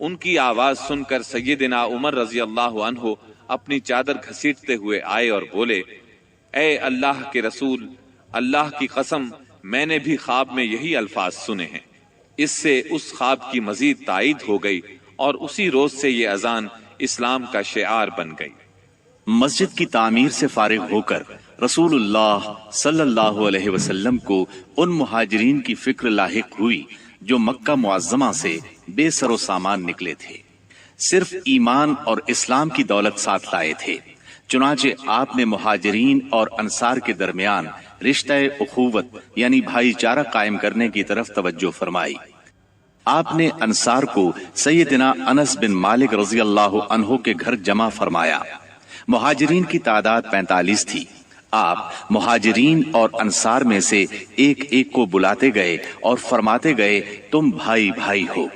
ان کی آواز سن کر سیدنا عمر رضی اللہ عنہ اپنی چادر گھسیٹتے ہوئے آئے اور بولے، اے اللہ کے رسول، اللہ کی قسم میں نے بھی خواب میں یہی الفاظ سنے ہیں۔ اس سے اس خواب کی مزید تائید ہو گئی اور اسی روز سے یہ اذان اسلام کا شعار بن گئی۔ مسجد کی تعمیر سے فارغ ہو کر رسول اللہ صلی اللہ علیہ وسلم کو ان مہاجرین کی فکر لاحق ہوئی جو مکہ معظمہ سے بے سر و سامان نکلے تھے، صرف ایمان اور اسلام کی دولت ساتھ لائے تھے۔ چنانچہ آپ نے مہاجرین اور انصار کے درمیان رشتہ اخوت یعنی بھائی چارہ قائم کرنے کی طرف توجہ فرمائی۔ آپ نے انصار کو سیدنا انس بن مالک رضی اللہ عنہ کے گھر جمع فرمایا۔ مہاجرین کی تعداد 45 تھی۔ آپ مہاجرین اور انصار میں سے ایک ایک کو بلاتے گئے اور فرماتے گئے تم بھائی بھائی ہو۔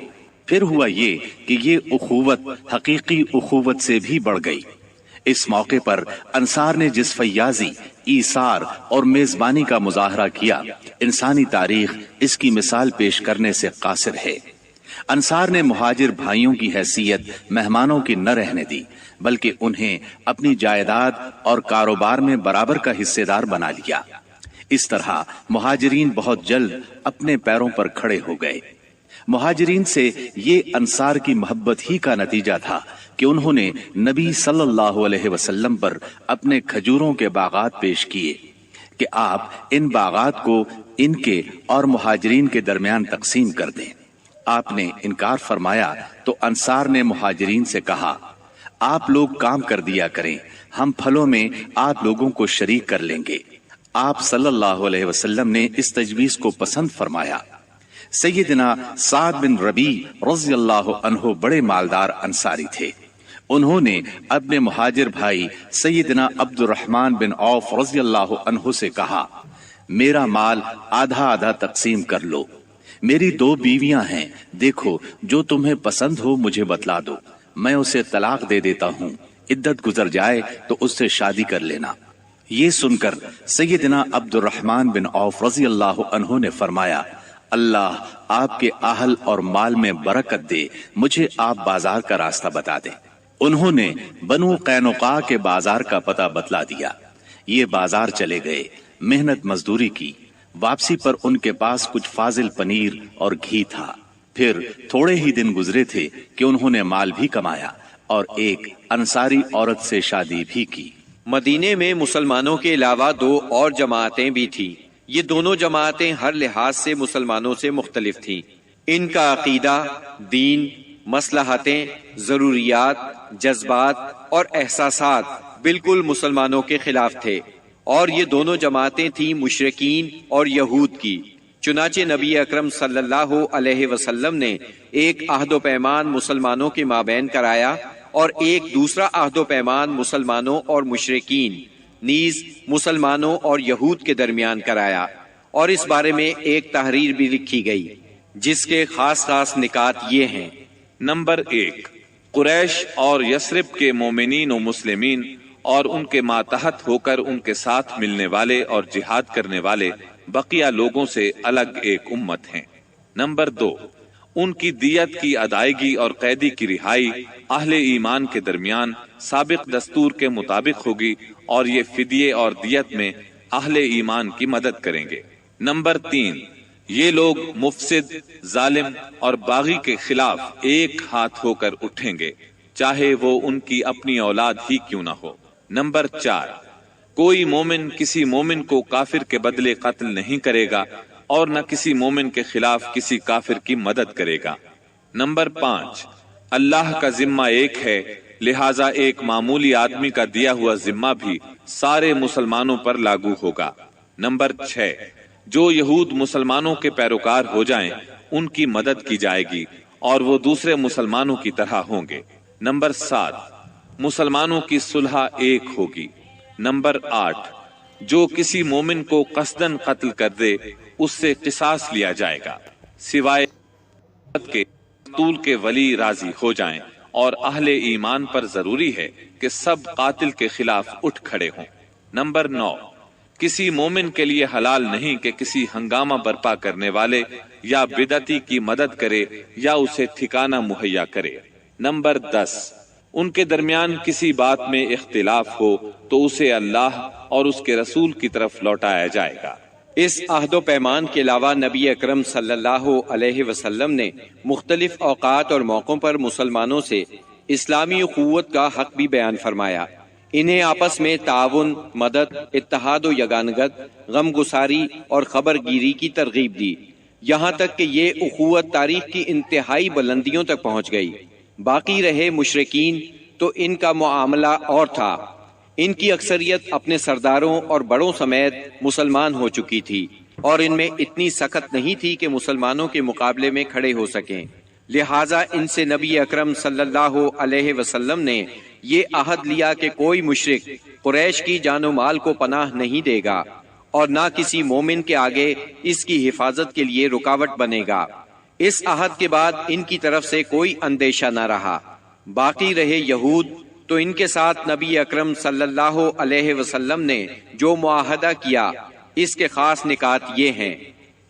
پھر ہوا یہ کہ یہ اخوت حقیقی اخوت سے بھی بڑھ گئی۔ اس موقع پر انصار نے جس فیاضی، ایثار اور میزبانی کا مظاہرہ کیا، انسانی تاریخ اس کی مثال پیش کرنے سے قاصر ہے۔ انصار نے مہاجر بھائیوں کی حیثیت مہمانوں کی نہ رہنے دی، بلکہ انہیں اپنی جائیداد اور کاروبار میں برابر کا حصے دار بنا لیا۔ اس طرح مہاجرین بہت جلد اپنے پیروں پر کھڑے ہو گئے۔ مہاجرین سے یہ انصار کی محبت ہی کا نتیجہ تھا کہ انہوں نے نبی صلی اللہ علیہ وسلم پر اپنے کھجوروں کے باغات پیش کیے کہ آپ ان باغات کو ان کے اور مہاجرین کے درمیان تقسیم کر دیں۔ آپ نے انکار فرمایا تو انصار نے مہاجرین سے کہا، آپ لوگ کام کر دیا کریں، ہم پھلوں میں آپ لوگوں کو شریک کر لیں گے۔ آپ صلی اللہ علیہ وسلم نے اس تجویز کو پسند فرمایا۔ سیدنا سعد بن ربیع رضی اللہ عنہ بڑے مالدار انصاری تھے۔ انہوں نے اپنے مہاجر بھائی سیدنا عبد الرحمن بن عوف رضی اللہ عنہ سے کہا، میرا مال آدھا آدھا تقسیم کر لو، میری 2 بیویاں ہیں، دیکھو جو تمہیں پسند ہو مجھے بتلا دو، میں اسے طلاق دے دیتا ہوں، عدت گزر جائے تو اس سے شادی کر لینا۔ یہ سن کر سیدنا عبد الرحمن بن عوف رضی اللہ عنہ نے فرمایا، اللہ آپ کے اہل اور مال میں برکت دے، مجھے آپ بازار کا راستہ بتا دیں۔ انہوں نے بنو قینقاع کے بازار کا پتہ بتلا دیا۔ یہ بازار چلے گئے، محنت مزدوری کی، واپسی پر ان کے پاس کچھ فاضل پنیر اور گھی تھا۔ پھر تھوڑے ہی دن گزرے تھے کہ انہوں نے مال بھی کمایا اور ایک انصاری عورت سے شادی بھی کی۔ مدینے میں مسلمانوں کے علاوہ 2 اور جماعتیں بھی تھیں۔ یہ دونوں جماعتیں ہر لحاظ سے مسلمانوں سے مختلف تھیں۔ ان کا عقیدہ، دین، مصلحتیں، ضروریات، جذبات اور احساسات بالکل مسلمانوں کے خلاف تھے، اور یہ دونوں جماعتیں تھیں مشرکین اور یہود کی۔ چنانچہ نبی اکرم صلی اللہ علیہ وسلم نے ایک عہد و پیمان مسلمانوں کے مابین کرایا اور ایک دوسرا عہد و پیمان مسلمانوں اور مشرکین نیز مسلمانوں اور یہود کے درمیان کرایا، اور اس بارے میں ایک تحریر بھی لکھی گئی جس کے خاص خاص نکات یہ ہیں۔ نمبر 1، قریش اور یثرب کے مومنین و مسلمین اور ان کے ماتحت ہو کر ان کے ساتھ ملنے والے اور جہاد کرنے والے بقیہ لوگوں سے الگ ایک امت ہیں۔ نمبر 2، ان کی دیت کی ادائیگی اور قیدی کی رہائی اہل ایمان کے درمیان سابق دستور کے مطابق ہوگی، اور یہ فدیے اور دیت میں اہل ایمان کی مدد کریں گے۔ نمبر 3، یہ لوگ مفسد، ظالم اور باغی کے خلاف ایک ہاتھ ہو کر اٹھیں گے، چاہے وہ ان کی اپنی اولاد ہی کیوں نہ ہو۔ نمبر 4، کوئی مومن کسی مومن کو کافر کے بدلے قتل نہیں کرے گا اور نہ کسی مومن کے خلاف کسی کافر کی مدد کرے گا۔ نمبر 5، اللہ کا ذمہ ایک ہے، لہٰذا ایک معمولی آدمی کا دیا ہوا ذمہ بھی سارے مسلمانوں پر لاگو ہوگا۔ نمبر 6، جو یہود مسلمانوں کے پیروکار ہو جائیں ان کی مدد کی جائے گی اور وہ دوسرے مسلمانوں کی طرح ہوں گے۔ نمبر 7، مسلمانوں کی صلح ایک ہوگی۔ نمبر 8، جو کسی مومن کو قصدن قتل کر دے اس سے قصاص لیا جائے گا، سوائے کہ مقتول کے ولی راضی ہو جائیں، اور اہل ایمان پر ضروری ہے کہ سب قاتل کے خلاف اٹھ کھڑے ہوں۔ نمبر 9، کسی مومن کے لیے حلال نہیں کہ کسی ہنگامہ برپا کرنے والے یا بدعتی کی مدد کرے یا اسے ٹھکانہ مہیا کرے۔ نمبر 10، ان کے درمیان کسی بات میں اختلاف ہو تو اسے اللہ اور اس کے رسول کی طرف لوٹایا جائے گا۔ اس عہد و پیمان کے علاوہ نبی اکرم صلی اللہ علیہ وسلم نے مختلف اوقات اور موقعوں پر مسلمانوں سے اسلامی اخوت کا حق بھی بیان فرمایا۔ انہیں آپس میں تعاون، مدد، اتحاد و یگانگت، غم گساری اور خبر گیری کی ترغیب دی، یہاں تک کہ یہ اخوت تاریخ کی انتہائی بلندیوں تک پہنچ گئی۔ باقی رہے مشرکین تو ان کا معاملہ اور تھا۔ ان کی اکثریت اپنے سرداروں اور بڑوں سمیت مسلمان ہو چکی تھی اور ان میں اتنی سخت نہیں تھی کہ مسلمانوں کے مقابلے میں کھڑے ہو سکیں، لہٰذا ان سے نبی اکرم صلی اللہ علیہ وسلم نے یہ عہد لیا کہ کوئی مشرک قریش کی جان و مال کو پناہ نہیں دے گا اور نہ کسی مومن کے آگے اس کی حفاظت کے لیے رکاوٹ بنے گا۔ اس عہد کے بعد ان کی طرف سے کوئی اندیشہ نہ رہا۔ باقی رہے یہود تو ان کے ساتھ نبی اکرم صلی اللہ علیہ وسلم نے جو معاہدہ کیا اس کے خاص نکات یہ ہیں۔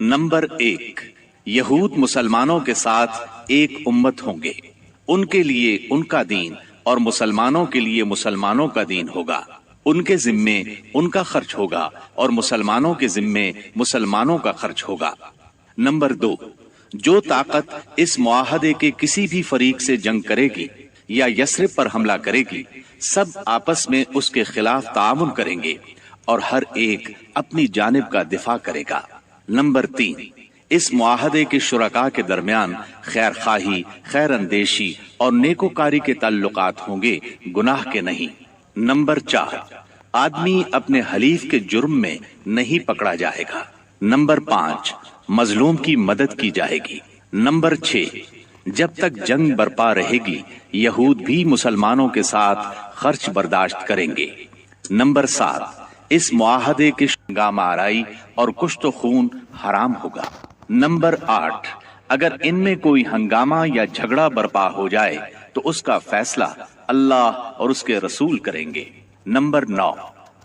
نمبر 1، یہود مسلمانوں کے ساتھ ایک امت ہوں گے، ان کے لیے ان کا دین اور مسلمانوں کے لیے مسلمانوں کا دین ہوگا، ان کے ذمے ان کا خرچ ہوگا اور مسلمانوں کے ذمے مسلمانوں کا خرچ ہوگا۔ نمبر 2، جو طاقت اس معاہدے کے کسی بھی فریق سے جنگ کرے گی یا یثرب پر حملہ کرے گی، سب آپس میں اس کے خلاف تعاون کریں گے اور ہر ایک اپنی جانب کا دفاع کرے گا۔ نمبر 3، اس معاہدے کے شرکاء کے درمیان خیر خواہی، خیر اندیشی اور نیکوکاری کے تعلقات ہوں گے، گناہ کے نہیں۔ نمبر 4، آدمی اپنے حلیف کے جرم میں نہیں پکڑا جائے گا۔ نمبر 5، مظلوم کی مدد کی جائے گی۔ نمبر 6، جب تک جنگ برپا رہے گی یہود بھی مسلمانوں کے ساتھ خرچ برداشت کریں گے۔ نمبر 7، اس معاہدے کی ہنگامہ آرائی اور کشت و خون حرام ہوگا۔ نمبر 8، اگر ان میں کوئی ہنگامہ یا جھگڑا برپا ہو جائے تو اس کا فیصلہ اللہ اور اس کے رسول کریں گے۔ نمبر 9،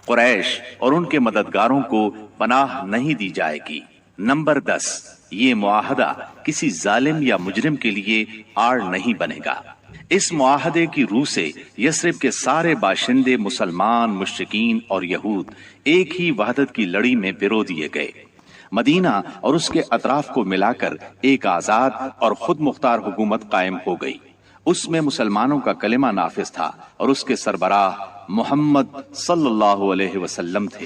قریش اور ان کے مددگاروں کو پناہ نہیں دی جائے گی۔ نمبر 10، یہ معاہدہ کسی ظالم یا مجرم کے لیے آڑ نہیں بنے گا۔ اس معاہدے کی روح سے یثرب کے سارے باشندے مسلمان، مشرکین اور یہود ایک ہی وحدت کی لڑی میں پرو دیے گئے۔ مدینہ اور اس کے اطراف کو ملا کر ایک آزاد اور خود مختار حکومت قائم ہو گئی۔ اس میں مسلمانوں کا کلمہ نافذ تھا اور اس کے سربراہ محمد صلی اللہ علیہ وسلم تھے۔